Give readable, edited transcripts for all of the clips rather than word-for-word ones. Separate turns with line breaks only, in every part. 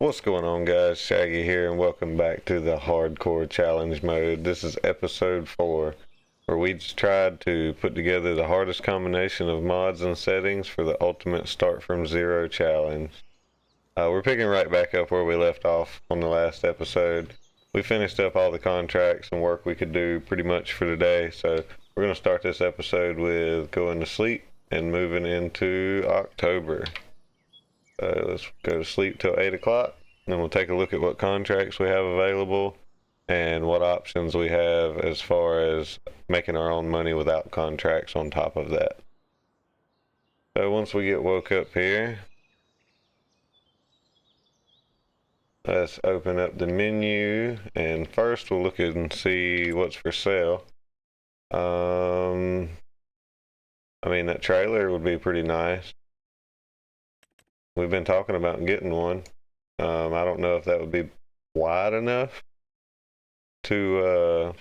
What's going on, guys? Shaggy here, and welcome back to the Hardcore Challenge mode. This is episode 4, where we tried to put together the hardest combination of mods and settings for the ultimate start from zero challenge. We're picking right back up where we left off on the last episode. We finished up all the contracts and work we could do pretty much for today, so we're going to start this episode with going to sleep and moving into October. Let's go to sleep till 8 o'clock, and we'll take a look at what contracts we have available and what options we have as far as making our own money without contracts on top of that. So once we get woke up here, let's open up the menu, and first we'll look at and see what's for sale. I mean, that trailer would be pretty nice. We've been talking about getting one. I don't know if that would be wide enough to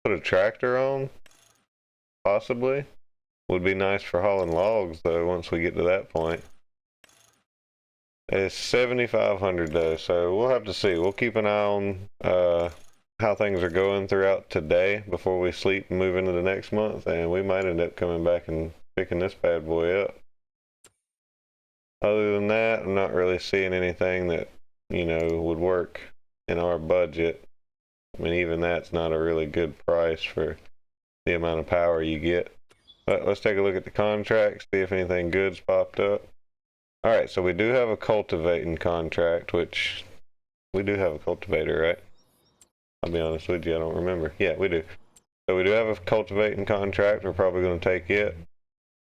put a tractor on. Possibly. Would be nice for hauling logs, though, once we get to that point. It's 7,500 though, so we'll have to see. We'll keep an eye on how things are going throughout today before we sleep and move into the next month, and we might end up coming back and picking this bad boy up. Other than that, I'm not really seeing anything that, would work in our budget. I mean, even that's not a really good price for the amount of power you get. But let's take a look at the contracts, see if anything good's popped up. Alright, so we do have a cultivating contract, which we do have a cultivator, right? I'll be honest with you, I don't remember. Yeah, we do. So we do have a cultivating contract. We're probably going to take it.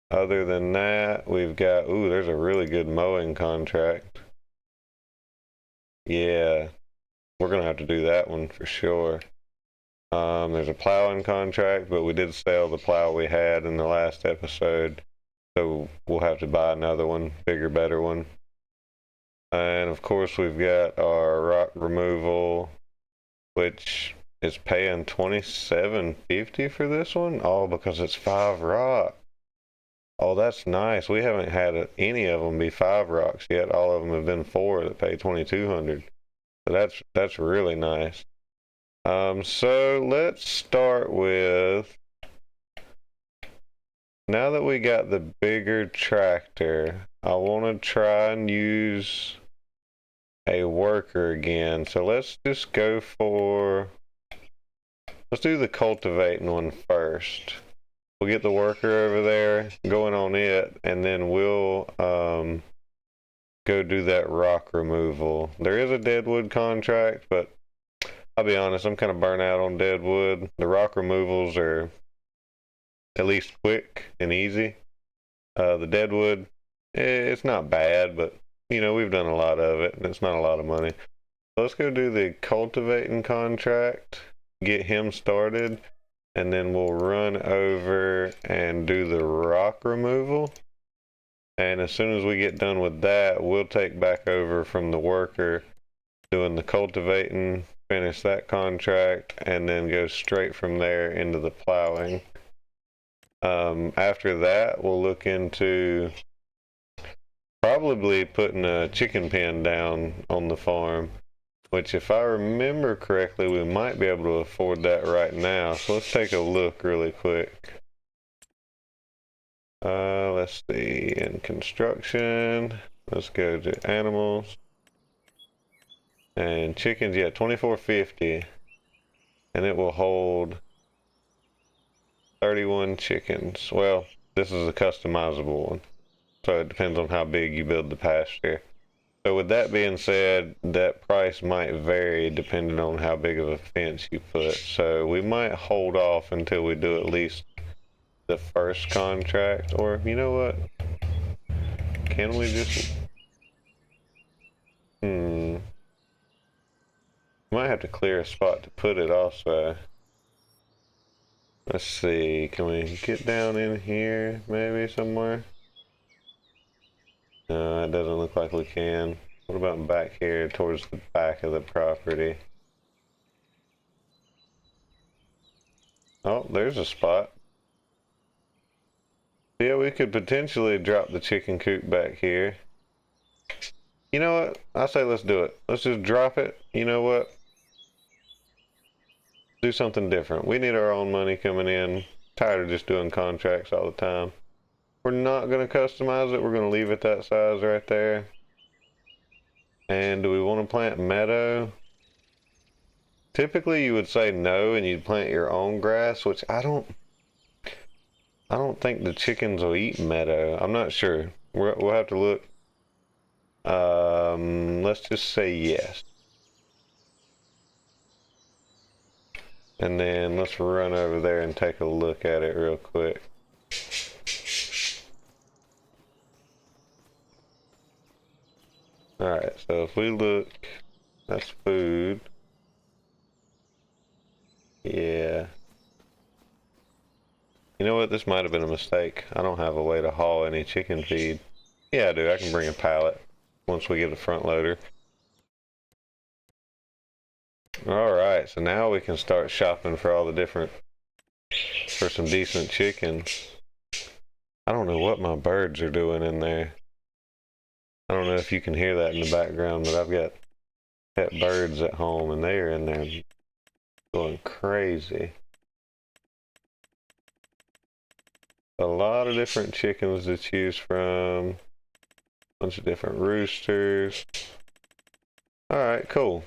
Other than that, we've got, there's a really good mowing contract. Yeah, we're going to have to do that one for sure. There's a plowing contract, but we did sell the plow we had in the last episode, so we'll have to buy another one, bigger, better one. And of course, we've got our rock removal, which is paying $27.50 for this one, all because it's 5 rock. Oh, that's nice. We haven't had any of them be 5 rocks yet. All of them have been 4 that pay 2,200. So that's really nice. So let's start with, now that we got the bigger tractor, I want to try and use a worker again. So let's just go let's do the cultivating one first. We'll get the worker over there going on it, and then we'll go do that rock removal. There is a deadwood contract, but I'll be honest, I'm kind of burnt out on deadwood. The rock removals are at least quick and easy. The deadwood, it's not bad, but we've done a lot of it, and it's not a lot of money. So let's go do the cultivating contract, get him started, and then we'll run over and do the rock removal. And as soon as we get done with that, we'll take back over from the worker doing the cultivating, finish that contract, and then go straight from there into the plowing. After that, we'll look into probably putting a chicken pen down on the farm, which, if I remember correctly, we might be able to afford that right now. So let's take a look really quick. Let's see, in construction, let's go to animals. And chickens, yeah, 24.50. And it will hold 31 chickens. Well, this is a customizable one, so it depends on how big you build the pasture. So with that being said, that price might vary depending on how big of a fence you put. So we might hold off until we do at least the first contract. Or, you know what? Can we just... Might have to clear a spot to put it also. Let's see, can we get down in here maybe somewhere? No, it doesn't look like we can. What about back here towards the back of the property? Oh, there's a spot. Yeah, we could potentially drop the chicken coop back here. You know what? I say let's do it. Let's just drop it. You know what? Do something different. We need our own money coming in. Tired of just doing contracts all the time. We're not going to customize it. We're going to leave it that size right there. And do we want to plant meadow? Typically you would say no and you'd plant your own grass, which I don't think the chickens will eat meadow. I'm not sure. We'll have to look. Let's just say yes. And then let's run over there and take a look at it real quick. Alright, so if we look, that's food. Yeah. You know what? This might have been a mistake. I don't have a way to haul any chicken feed. Yeah, I do. I can bring a pallet once we get a front loader. Alright, so now we can start shopping for all the different, for some decent chickens. I don't know what my birds are doing in there. I don't know if you can hear that in the background, but I've got pet birds at home and they are in there going crazy. A lot of different chickens to choose from. A bunch of different roosters. Alright, cool.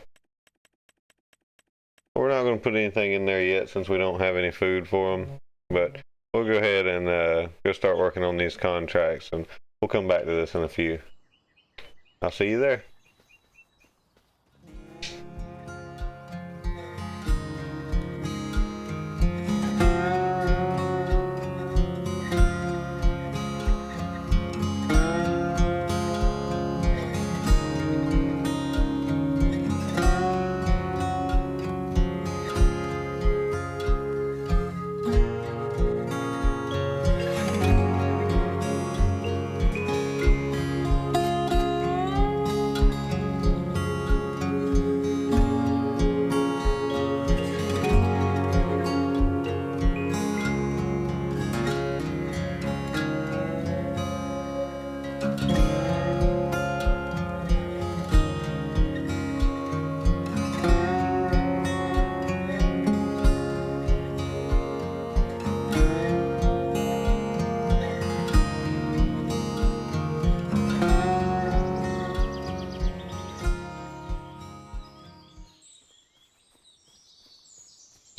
We're not going to put anything in there yet since we don't have any food for them. But we'll go ahead and go start working on these contracts, and we'll come back to this in a few. I'll see you there.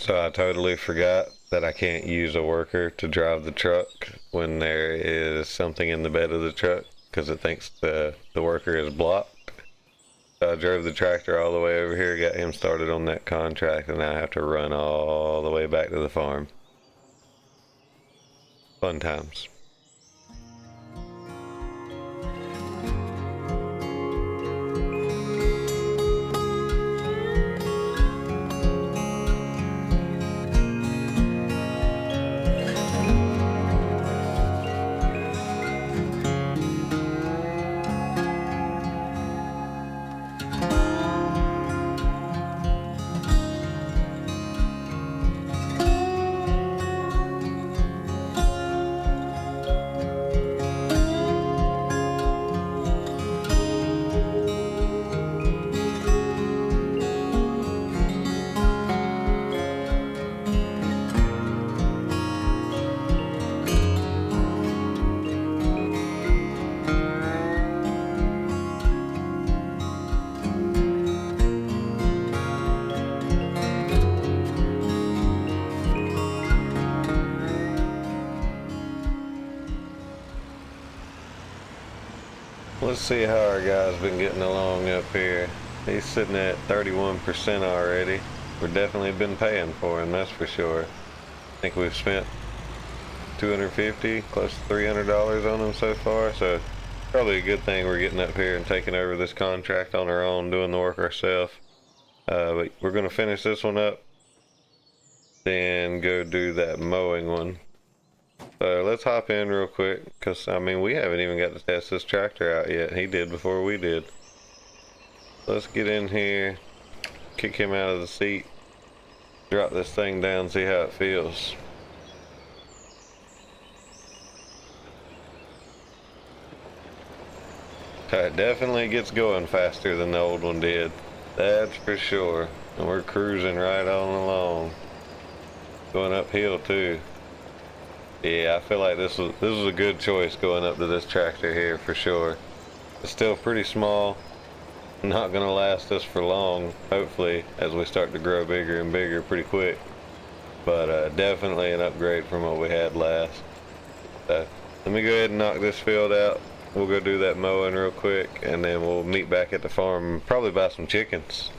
So I totally forgot that I can't use a worker to drive the truck when there is something in the bed of the truck because it thinks the worker is blocked. So I drove the tractor all the way over here, got him started on that contract, and now I have to run all the way back to the farm. Fun times. Let's see how our guy's been getting along up here. He's sitting at 31% already. We've definitely been paying for him, that's for sure. I think we've spent $250, close to $300 on him so far, so probably a good thing we're getting up here and taking over this contract on our own, doing the work ourselves. But we're going to finish this one up, then go do that mowing one. So let's hop in real quick, because I mean we haven't even got to test this tractor out yet. He did before we did. Let's get in here, kick him out of the seat, drop this thing down, see how it feels. It definitely gets going faster than the old one did. That's for sure. And we're cruising right on along. Going uphill too. Yeah, I feel like this was a good choice going up to this tractor here for sure. It's still pretty small. Not gonna last us for long, hopefully, as we start to grow bigger and bigger pretty quick. But definitely an upgrade from what we had last. So let me go ahead and knock this field out. We'll go do that mowing real quick, and then we'll meet back at the farm and probably buy some chickens.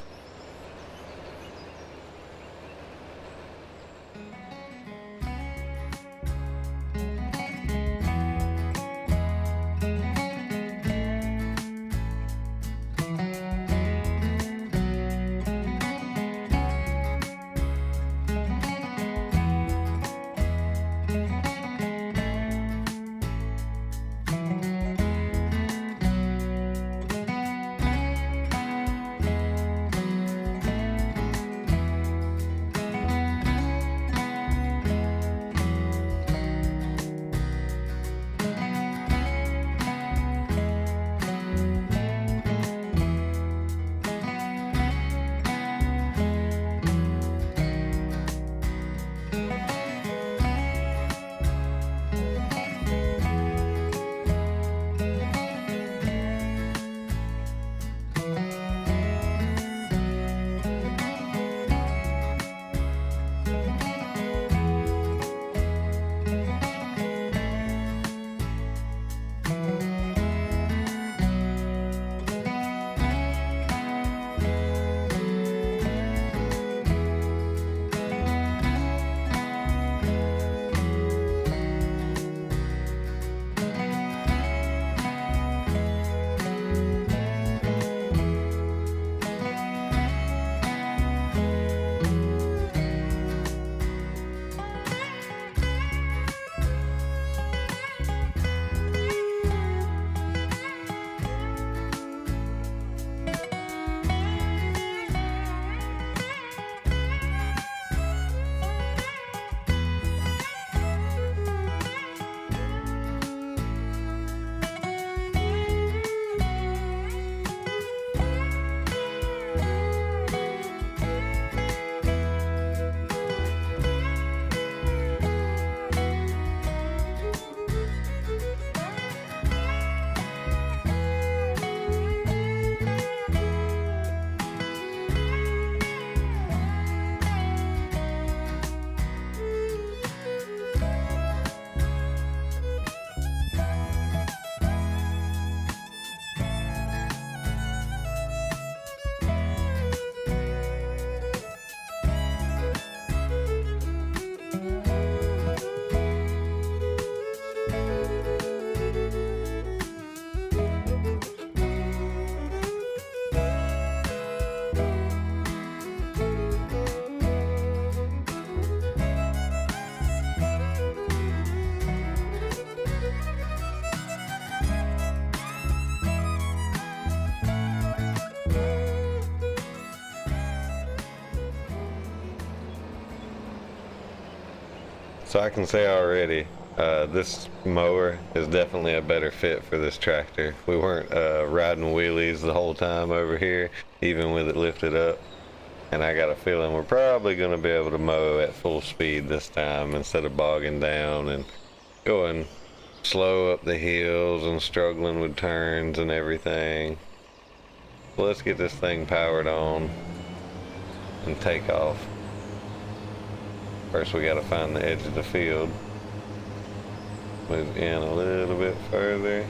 So I can say already, this mower is definitely a better fit for this tractor. We weren't riding wheelies the whole time over here, even with it lifted up. And I got a feeling we're probably going to be able to mow at full speed this time instead of bogging down and going slow up the hills and struggling with turns and everything. So let's get this thing powered on and take off. First we gotta find the edge of the field. Move in a little bit further.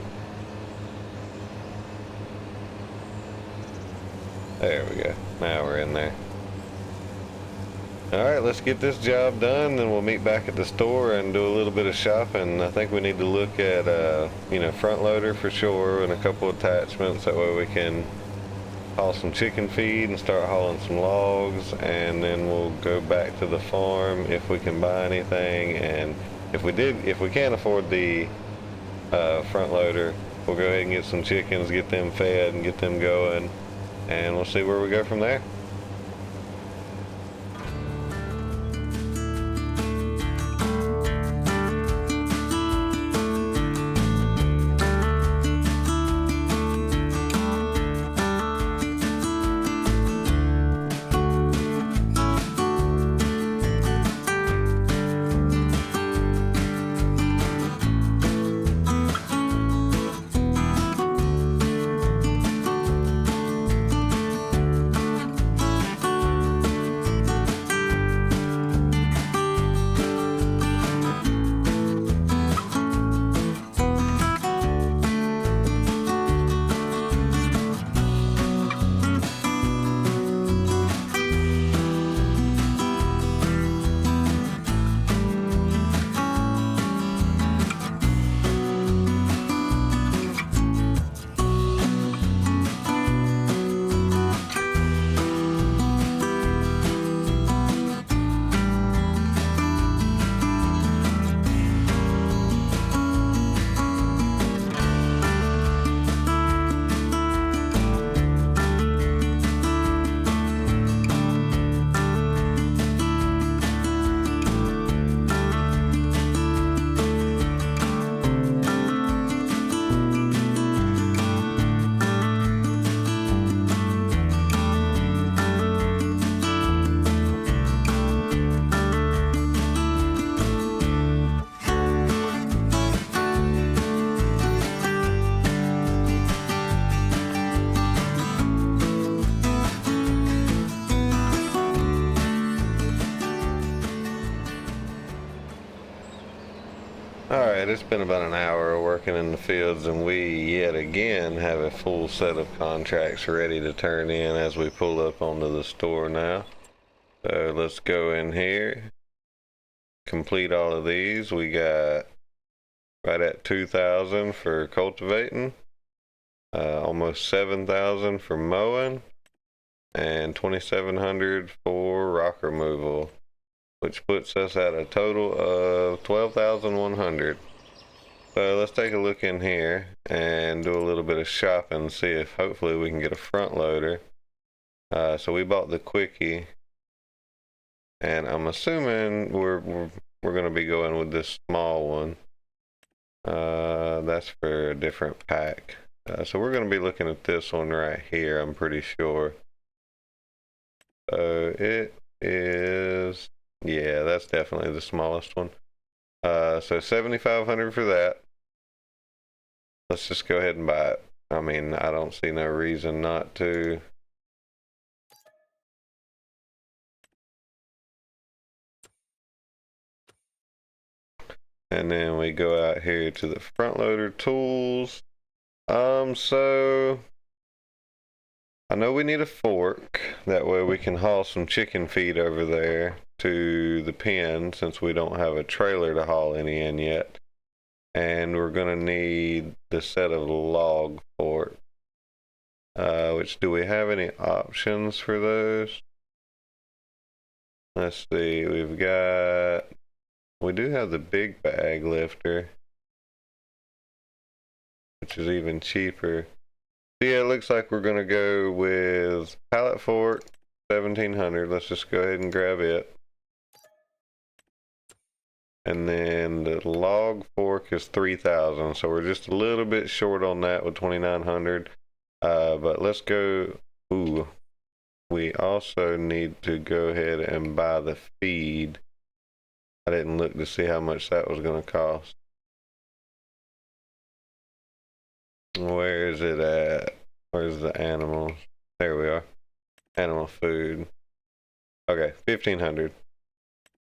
There we go. Now we're in there. Alright, let's get this job done, then we'll meet back at the store and do a little bit of shopping. I think we need to look at, front loader for sure and a couple attachments. That way we can haul some chicken feed and start hauling some logs, and then we'll go back to the farm if we can buy anything. And if we can't afford the front loader, we'll go ahead and get some chickens, get them fed and get them going, and we'll see where we go from there. Alright, it's been about an hour working in the fields, and we yet again have a full set of contracts ready to turn in as we pull up onto the store now. So let's go in here, complete all of these. We got right at 2,000 for cultivating, almost 7,000 for mowing, and 2,700 for rock removal, which puts us at a total of 12,100. So let's take a look in here and do a little bit of shopping, see if hopefully we can get a front loader. So we bought the quickie, and I'm assuming we're going to be going with this small one. That's for a different pack. So we're going to be looking at this one right here, I'm pretty sure. So it is, yeah, that's definitely the smallest one. So 7,500 for that. Let's just go ahead and buy it. I mean, I don't see no reason not to. And then we go out here to the front loader tools. So I know we need a fork. That way we can haul some chicken feed over there to the pen, since we don't have a trailer to haul any in yet. And we're gonna need the set of log fork. Which, do we have any options for those? Let's see, we do have the big bag lifter, which is even cheaper. So yeah, it looks like we're gonna go with pallet fork, 1,700. Let's just go ahead and grab it. And then the log fork is 3,000, so we're just a little bit short on that with 2,900. But let's go. Ooh, we also need to go ahead and buy the feed. I didn't look to see how much that was going to cost. Where is it at? Where's the animals? There we are. Animal food. Okay, 1,500.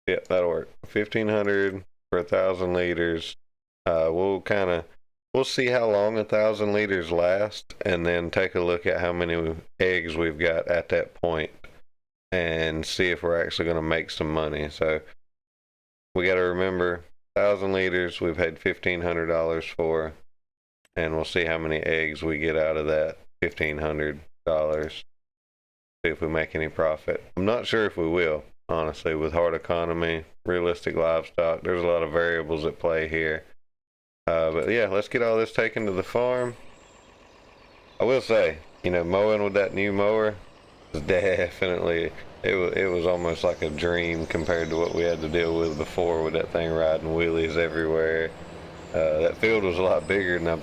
Yep, that'll work. 1,500 for 1,000 liters. We'll see how long 1,000 liters last, and then take a look at how many eggs we've got at that point, and see if we're actually going to make some money. So we got to remember, 1,000 liters we've had $1,500 for, and we'll see how many eggs we get out of that $1,500. See if we make any profit. I'm not sure if we will, honestly. With hard economy, realistic livestock, there's a lot of variables at play here. But yeah, let's get all this taken to the farm. I will say, mowing with that new mower is definitely, it was almost like a dream compared to what we had to deal with before, with that thing riding wheelies everywhere. That field was a lot bigger than I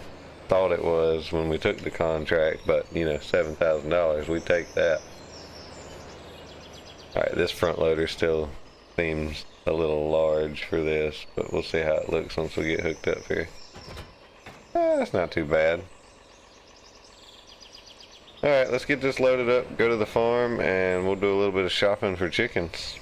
thought it was when we took the contract, but $7,000, we take that. Alright, this front loader still seems a little large for this, but we'll see how it looks once we get hooked up here. That's not too bad. Alright, let's get this loaded up, go to the farm, and we'll do a little bit of shopping for chickens.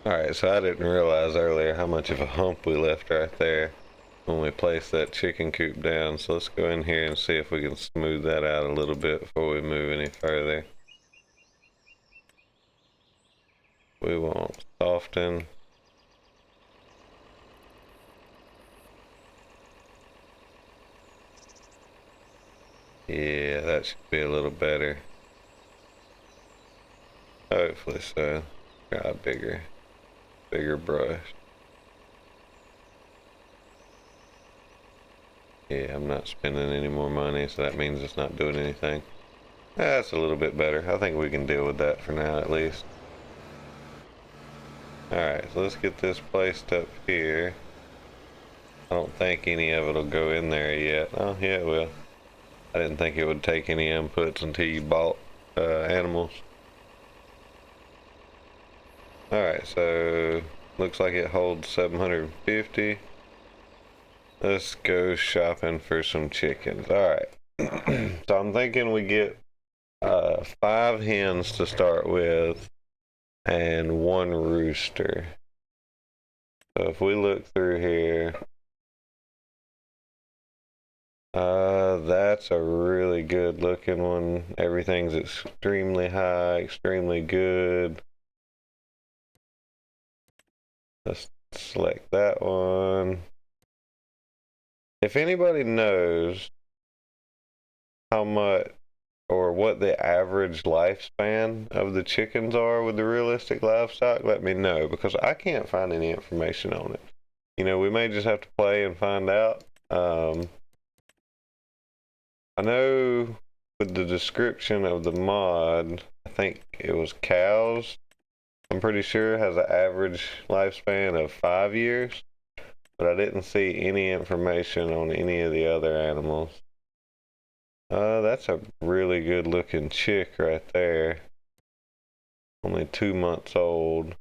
Alright, so I didn't realize earlier how much of a hump we left right there when we placed that chicken coop down. So let's go in here and see if we can smooth that out a little bit before we move any further. We won't soften. Yeah, that should be a little better. Hopefully so. Got a bigger brush. Yeah, I'm not spending any more money, so that means it's not doing anything. That's a little bit better. I think we can deal with that for now, at least. Alright, so let's get this placed up here. I don't think any of it will go in there yet. Oh, yeah, it will. I didn't think it would take any inputs until you bought animals. Alright, so looks like it holds 750. Let's go shopping for some chickens. Alright. So I'm thinking we get 5 hens to start with and 1 rooster. So if we look through here, that's a really good looking one. Everything's extremely high, extremely good. Let's select that one. If anybody knows how much or what the average lifespan of the chickens are with the realistic livestock, let me know, because I can't find any information on it. You know, we may just have to play and find out. I know with the description of the mod, I think it was cows. I'm pretty sure has an average lifespan of 5 years, but I didn't see any information on any of the other animals. That's a really good looking chick right there. Only 2 months old.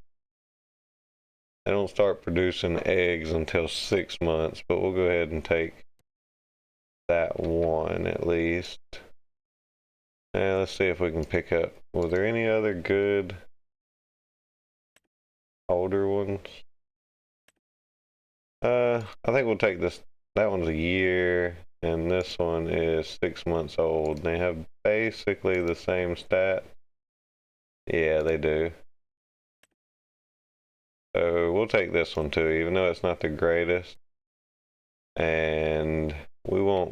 They don't start producing eggs until 6 months, but we'll go ahead and take that one at least. And let's see if we can pick up. Was there any other good older ones? I think we'll take this. That one's a year, and this one is 6 months old. They have basically the same stat. Yeah, they do. So we'll take this one too, even though it's not the greatest. And we'll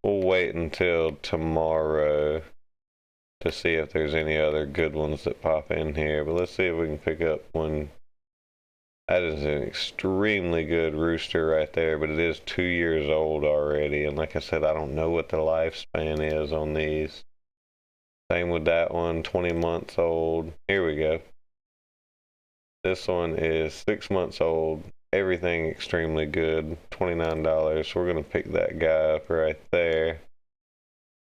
wait until tomorrow to see if there's any other good ones that pop in here. But let's see if we can pick up one. That is an extremely good rooster right there, but it is 2 years old already. And like I said, I don't know what the lifespan is on these. Same with that one, 20 months old. Here we go. This one is 6 months old. Everything extremely good. $29. So we're going to pick that guy up right there.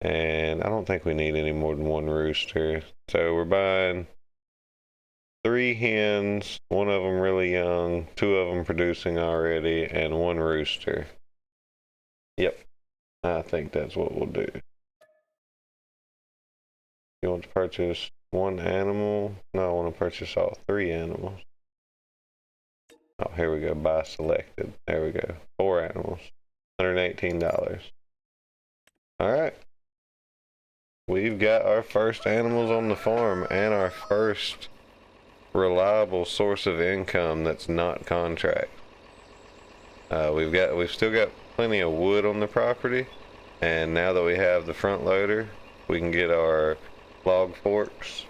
And I don't think we need any more than 1 rooster. So we're buying 3 hens, 1 of them really young, 2 of them producing already, and 1 rooster. Yep, I think that's what we'll do. You want to purchase 1 animal? No, I want to purchase all 3 animals. Oh, here we go, buy selected. There we go, 4 animals, $118. All right. We've got our first animals on the farm and our first reliable source of income that's not contract. We've still got plenty of wood on the property, and now that we have the front loader, we can get our log forks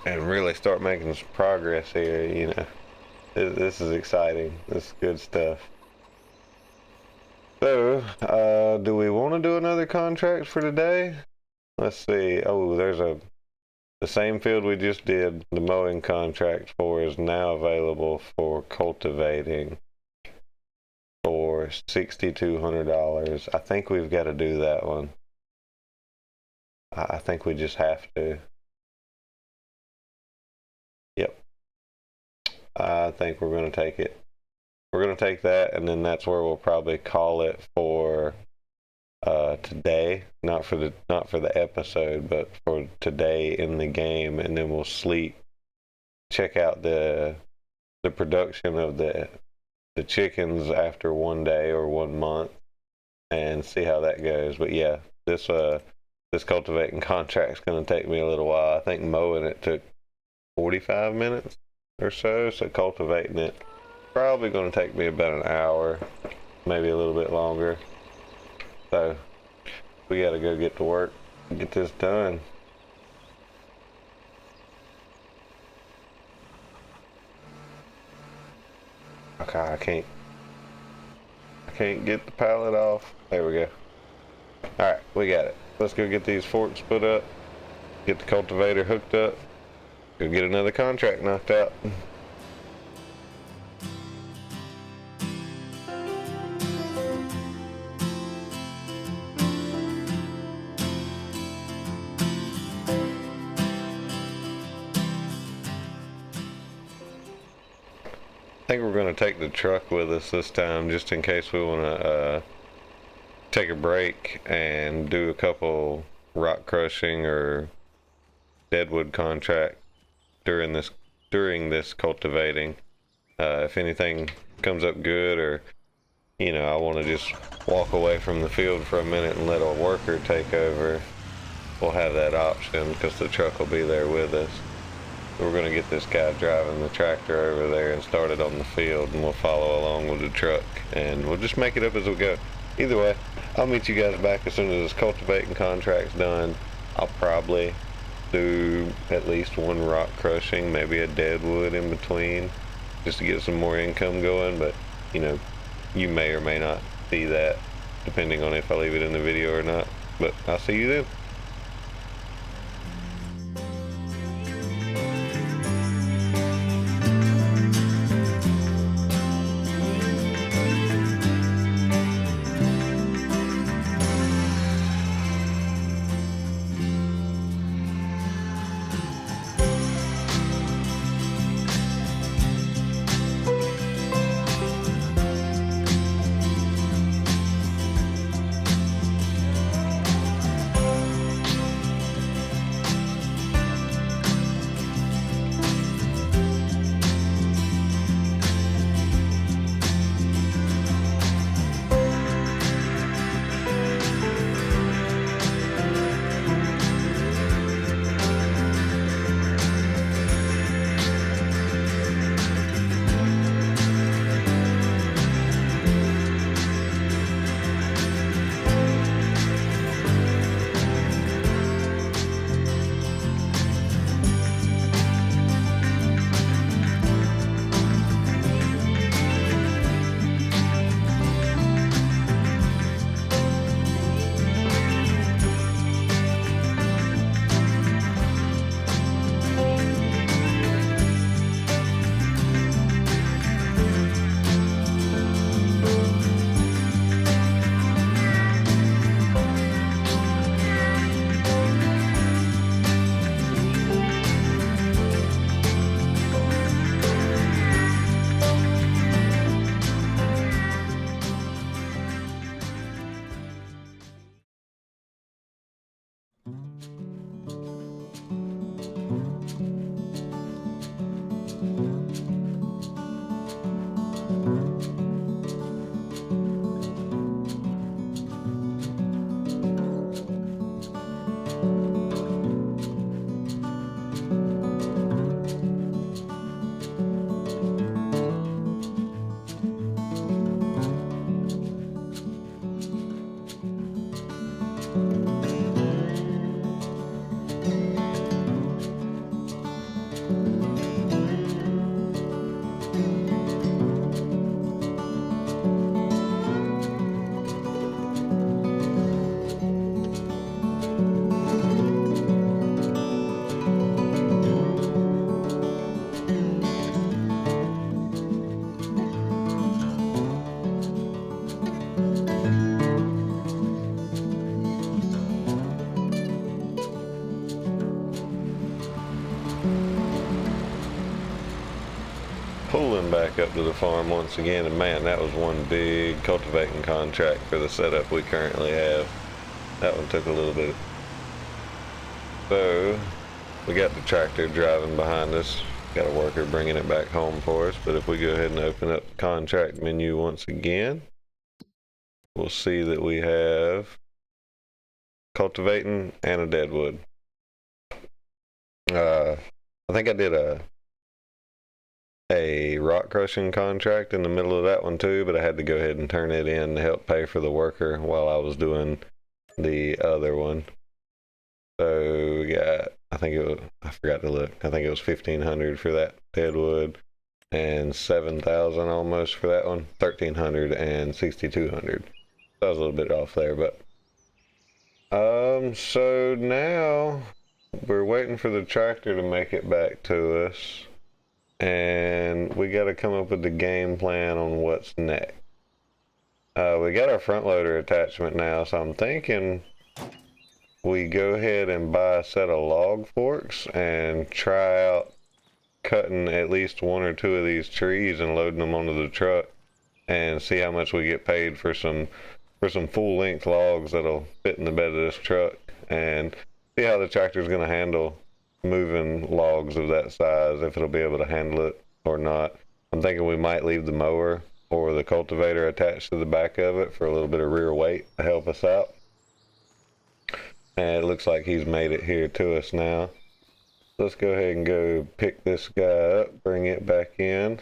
and really start making some progress here. You know, this is exciting. This is good stuff. So, do we want to do another contract for today? Let's see. Oh, there's the same field we just did the mowing contract for is now available for cultivating for $6,200. I think we've got to do that one. I think we just have to. Yep. I think we're going to take it. We're going to take that, and then that's where we'll probably call it for today, not for the episode, but for today in the game, and then we'll sleep, check out the production of the chickens after 1 day or 1 month, and see how that goes. But yeah, this cultivating contract's going to take me a little while. I think mowing it took 45 minutes or so, so cultivating it probably going to take me about an hour, maybe a little bit longer. So we got to go get to work, get this done. Okay, I can't get the pallet off. There we go. Alright, we got it. Let's go get these forks put up, get the cultivator hooked up, go get another contract knocked out. I think we're going to take the truck with us this time just in case we want to take a break and do a couple rock crushing or deadwood contract during this cultivating. If anything comes up good, or you know, I want to just walk away from the field for a minute and let a worker take over, we'll have that option because the truck will be there with us. We're going to get this guy driving the tractor over there and start it on the field, and we'll follow along with the truck, and we'll just make it up as we go. Either way, I'll meet you guys back as soon as this cultivating contract's done. I'll probably do at least one rock crushing, maybe a deadwood in between, just to get some more income going, but you know, you may or may not see that depending on if I leave it in the video or not. But I'll see you then. Pulling back up to the farm once again, and man, that was one big cultivating contract for the setup we currently have. That one took a little bit. So we got the tractor driving behind us, got a worker bringing it back home for us. But if we go ahead and open up the contract menu once again, we'll see that we have cultivating and a deadwood. I think I did a rock crushing contract in the middle of that one too, but I had to go ahead and turn it in to help pay for the worker while I was doing the other one. So we got, I think it was, I forgot to look, I think it was $1,500 for that deadwood. and 7,000 almost for that one. 1,300 and 6,200. So I was a little bit off there, but so now we're waiting for the tractor to make it back to us, and we got to come up with the game plan on what's next. We got our front loader attachment now, so I'm thinking we go ahead and buy a set of log forks and try out cutting at least one or two of these trees and loading them onto the truck and see how much we get paid for some full length logs that'll fit in the bed of this truck, and see how the tractor's going to handle moving logs of that size, if it'll be able to handle it or not. I'm thinking we might leave the mower or the cultivator attached to the back of it for a little bit of rear weight to help us out. And it looks like he's made it here to us now. Let's go ahead and go pick this guy up, bring it back in.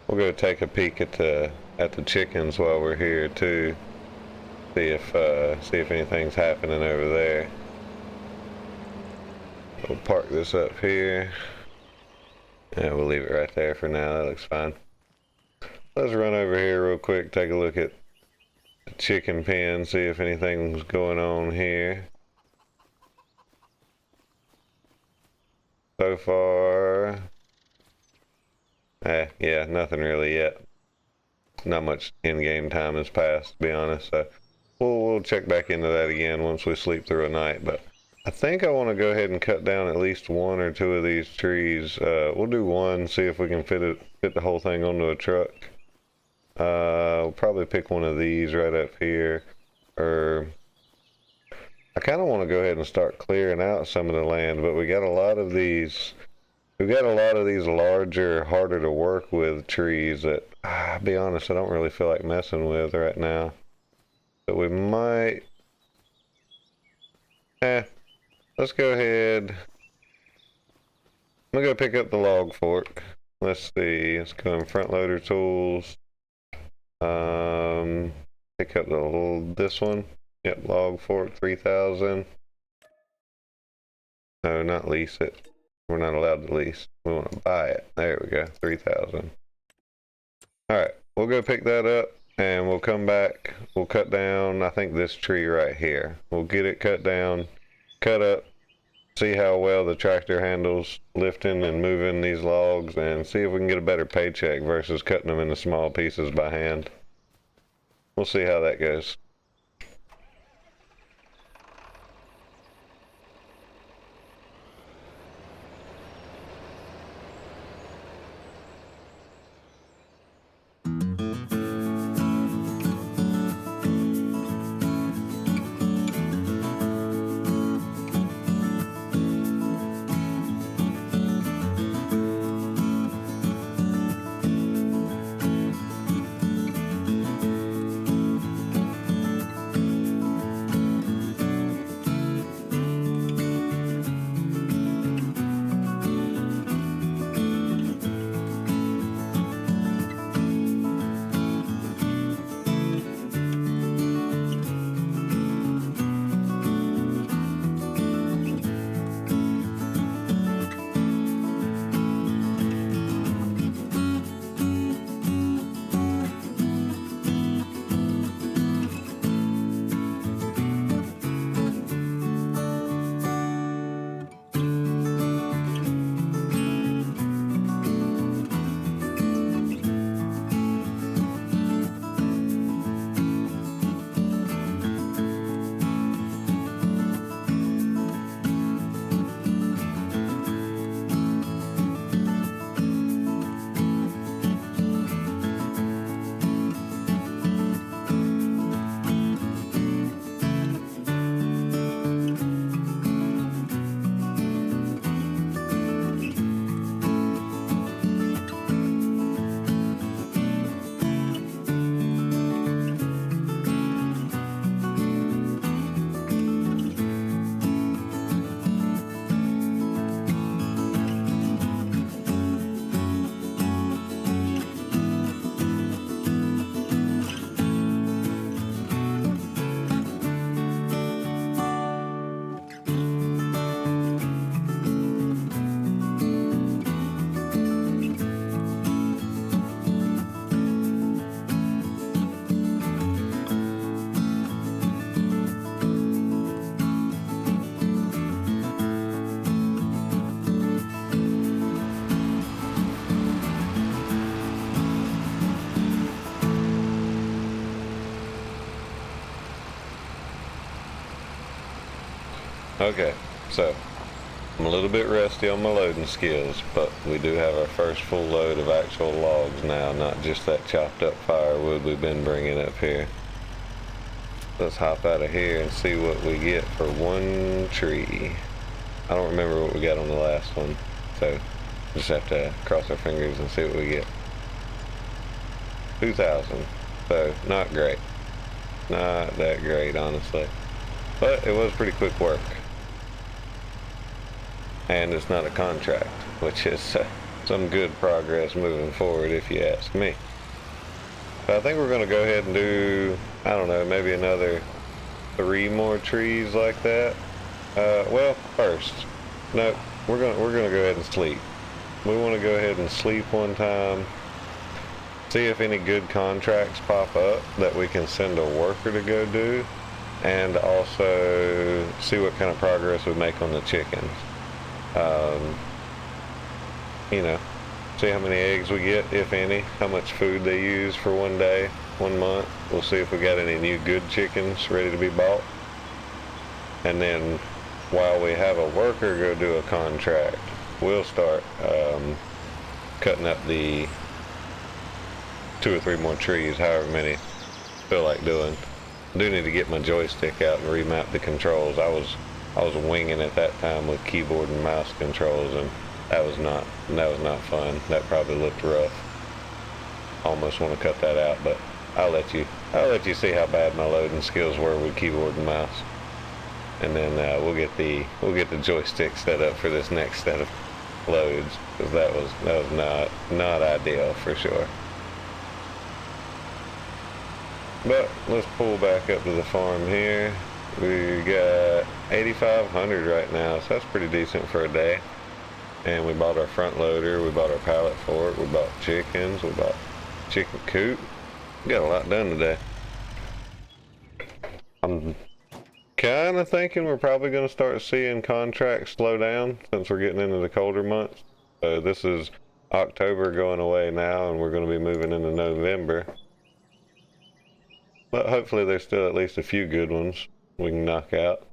We'll go take a peek at the chickens while we're here too. See if anything's happening over there. We'll park this up here. And we'll leave it right there for now. That looks fine. Let's run over here real quick, take a look at the chicken pen, see if anything's going on here. So far, yeah, nothing really yet. Not much in-game time has passed, to be honest. So we'll check back into that again once we sleep through a night. But I think I want to go ahead and cut down at least one or two of these trees. We'll do one, see if we can fit the whole thing onto a truck. We'll probably pick one of these right up here, or I kind of want to go ahead and start clearing out some of the land, but we got a lot of these. We've got a lot of these larger, harder to work with trees that, I'll be honest, I don't really feel like messing with right now. But we might. Let's go ahead. I'm gonna go pick up the log fork. Let's see. Let's go in front loader tools. Pick up this one. Yep, log fork 3,000. No, not lease it. We're not allowed to lease. We want to buy it. There we go, 3,000. Alright, we'll go pick that up and we'll come back. We'll cut down, I think, this tree right here. We'll get it cut down, cut up, see how well the tractor handles lifting and moving these logs, and see if we can get a better paycheck versus cutting them into small pieces by hand. We'll see how that goes. Okay, so I'm a little bit rusty on my loading skills, but we do have our first full load of actual logs now, not just that chopped up firewood we've been bringing up here. Let's hop out of here and see what we get for one tree. I don't remember what we got on the last one, so just have to cross our fingers and see what we get. 2,000, so not great. Not that great, honestly. But it was pretty quick work. And it's not a contract, which is some good progress moving forward if you ask me. But I think we're going to go ahead and do, I don't know, maybe another 3 more trees like that. Well, first, no, we're gonna go ahead and sleep. We want to go ahead and sleep one time, see if any good contracts pop up that we can send a worker to go do, and also see what kind of progress we make on the chickens. You know, see how many eggs we get, if any, how much food they use for one day, 1 month. We'll see if we got any new good chickens ready to be bought. And then while we have a worker go do a contract, we'll start cutting up the 2 or 3 more trees, however many I feel like doing. I do need to get my joystick out and remap the controls. I was winging it that time with keyboard and mouse controls, and that was not fun. That probably looked rough. Almost want to cut that out, but I'll let you see how bad my loading skills were with keyboard and mouse. And then we'll get the joystick set up for this next set of loads, because that was not ideal for sure. But let's pull back up to the farm here. We got 8,500 right now, so that's pretty decent for a day. And we bought our front loader, we bought our pallet fork, we bought chickens, we bought chicken coop. We got a lot done today. I'm kind of thinking we're probably going to start seeing contracts slow down since we're getting into the colder months. So this is October going away now, and we're going to be moving into November. But hopefully there's still at least a few good ones we can knock out.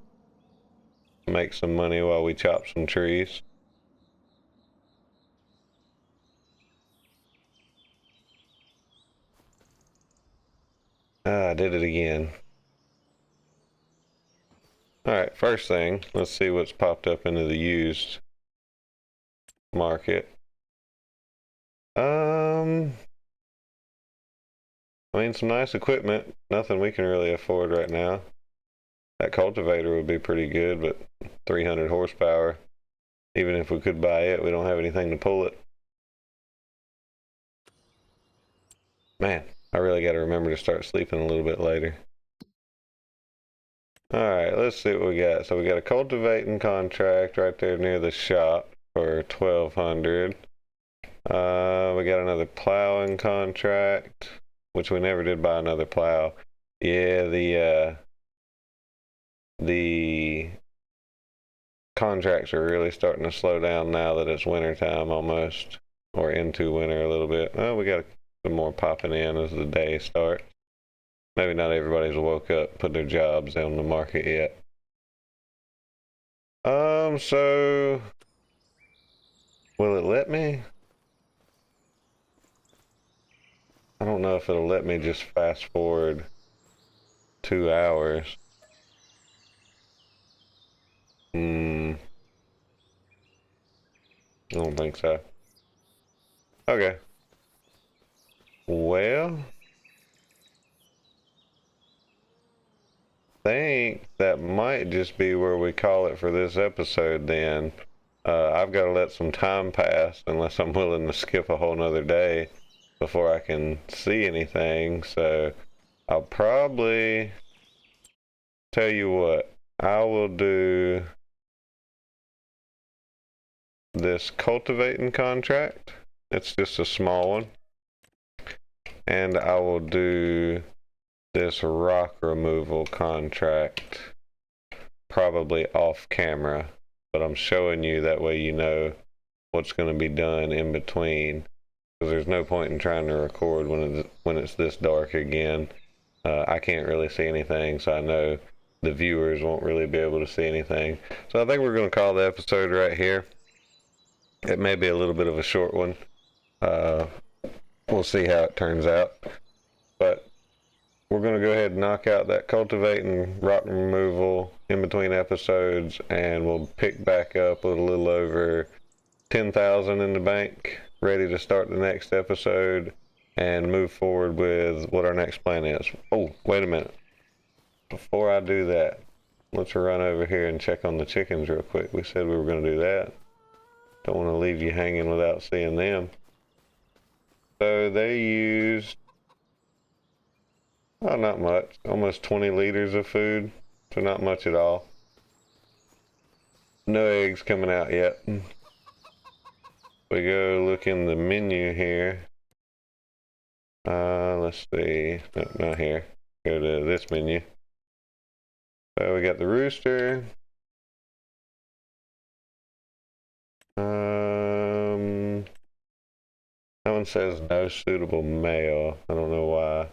Make some money while we chop some trees. Ah, I did it again. Alright, first thing, let's see what's popped up into the used market. I mean, some nice equipment. Nothing we can really afford right now. That cultivator would be pretty good, but 300 horsepower. Even if we could buy it, we don't have anything to pull it. Man, I really got to remember to start sleeping a little bit later. Alright, let's see what we got. So we got a cultivating contract right there near the shop for 1,200. We got another plowing contract, which we never did buy another plow. Yeah, the contracts are really starting to slow down now that it's winter time almost, or into winter a little bit. Oh, we got some more popping in as the day starts. Maybe not everybody's woke up, put their jobs on the market yet. So will it let me? I don't know if it'll let me just fast forward 2 hours. I don't think so. Okay. Well, I think that might just be where we call it for this episode then. I've got to let some time pass unless I'm willing to skip a whole nother day before I can see anything. So I'll probably tell you what, I will do this cultivating contract. It's just a small one. And I will do this rock removal contract probably off camera, but I'm showing you that way you know what's going to be done in between, because there's no point in trying to record when it's this dark again. I can't really see anything, so I know the viewers won't really be able to see anything. So I think we're going to call the episode right here. It may be a little bit of a short one. We'll see how it turns out. But we're going to go ahead and knock out that cultivating rock removal in between episodes, and we'll pick back up with a little over 10,000 in the bank, ready to start the next episode and move forward with what our next plan is. Oh, wait a minute. Before I do that, let's run over here and check on the chickens real quick. We said we were going to do that. Don't want to leave you hanging without seeing them. So they used, oh, not much, almost 20 liters of food, so not much at all. No eggs coming out yet. We go look in the menu here. Let's see. Nope, not here. Go to this menu. So we got the rooster. That one says no suitable male. I don't know why.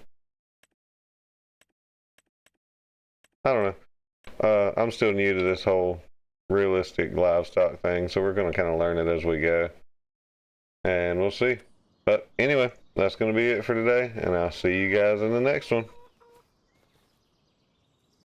I don't know. I'm still new to this whole realistic livestock thing, so we're going to kind of learn it as we go. And we'll see. But anyway, that's going to be it for today, and I'll see you guys in the next one.